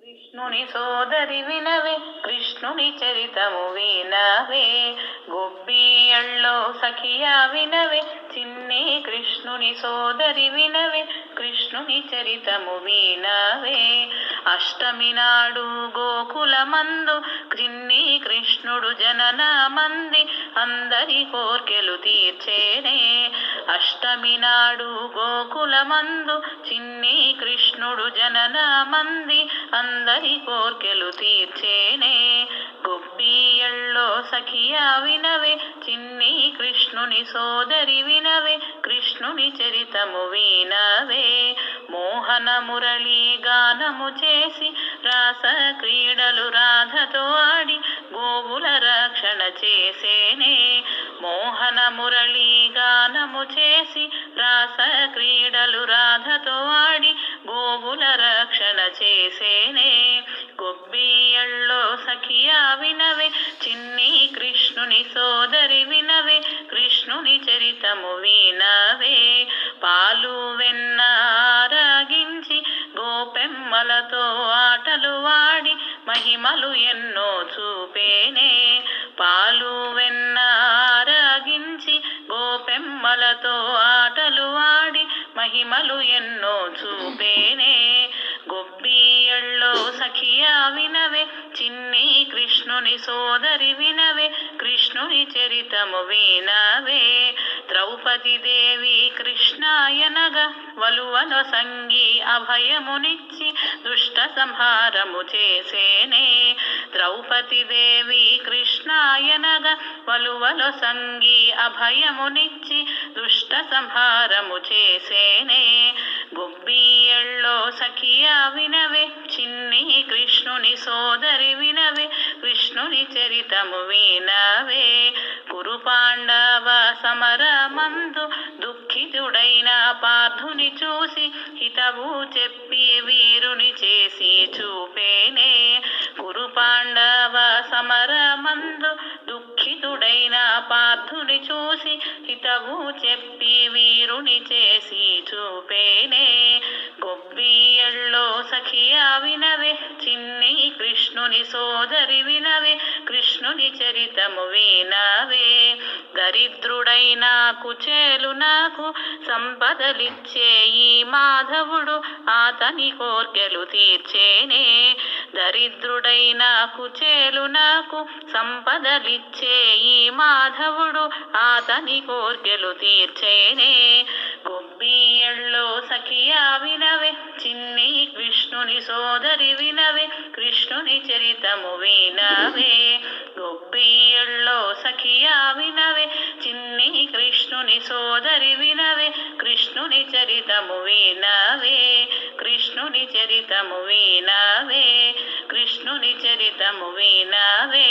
కృష్ణుని సోదరి వినవే, కృష్ణుని చరితము వినవే. గొబ్బియళ్ళో సఖియా వినవే, చిన్ని కృష్ణుని సోదరి వినవే, కృష్ణుని చరితము వినవే. అష్టమి నాడు గోకులమందు చిన్ని కృష్ణుడు జనన మంది అందరి కోర్కెలు తీర్చేనే. అష్టమి నాడు గోకులమందు చిన్ని కృష్ణుడు జనన మంది అందరి కోర్కెలు తీర్చేనే. గొబ్బియళ్ళో సఖియా వినవే, చిన్ని కృష్ణుని సోదరి వినవే, కృష్ణుని చరితము వినవే. మోహన మురళీ గానము చేసి రాస క్రీడలు రాధతో ఆడి గోవుల రక్షణ చేసేనే. మోహన మురళీ గానము చేసి రాస క్రీడలు రాధతో ఆడి గోవుల రక్షణ చేసేనే. గొబ్బియళ్ళో సఖియా వినవే, చిన్ని కృష్ణుని సోదరి వినవే, కృష్ణుని చరితము వినవే. పాలు వెన్న ఆరగించి గోపెమ్మలతో ఆటలు వాడి మహిమలు ఎన్నో చూపేనే. పాలు వెన్న ఆరగించి గోపెమ్మలతో ఆటలు వాడి మహిమలు ఎన్నో చూపేనే. గొబ్బియళ్ళో సఖియా వినవే, చిన్ని కృష్ణుని సోదరి వినవే, కృష్ణుని చరితము వినవే. ద్రౌపది దేవి కృష్ణాయనగా వలువలో సంగి అభయమునిచ్చి దుష్ట సంహారము చేసేనే. ద్రౌపది దేవి కృష్ణాయనగా వలువలో సంగి అభయమునిచ్చి దుష్ట సంహారము చేసేనే. గొబ్బియళ్ళో సఖియా వినవే, చిన్ని కృష్ణుని సోదరి వినవే, కృష్ణుని చరితము వినవే. కురు పాండవ సమరమందు దుఃఖితుడైన పార్థుని చూసి హితవు చెప్పి వీరుని చేసి చూపేనే. కురు పాండవ సమరమందు దుఃఖితుడైన పార్థుని చూసి హితవు చెప్పి వీరుని చేసి చూపేనే. గొబ్బియళ్ళో సఖియా వినవే, చిన్ని కృష్ణుని సోదరి వినవే, కృష్ణుని చరితము వినవే. దరిద్రుడైన కుచేలు నాకు సంపదలిచ్చే ఈ మాధవుడు అతని కోర్కెలు తీర్చేనే. దరిద్రుడైన కుచేలు నాకు సంపదలిచ్చే ఈ మాధవుడు అతని కోర్కెలు తీర్చేనే. గొబ్బియళ్ళో సఖియా వినవే, చిన్ని కృష్ణుని సోదరి వినవే, కృష్ణుని చరితము వినవే. గొబ్బియళ్ళో సఖియా వినవే, చిన్ని కృష్ణుని సోదరి వినవే, కృష్ణుని చరితము వినవే, కృష్ణుని చరితము వినవే, కృష్ణుని చరితము వినవే.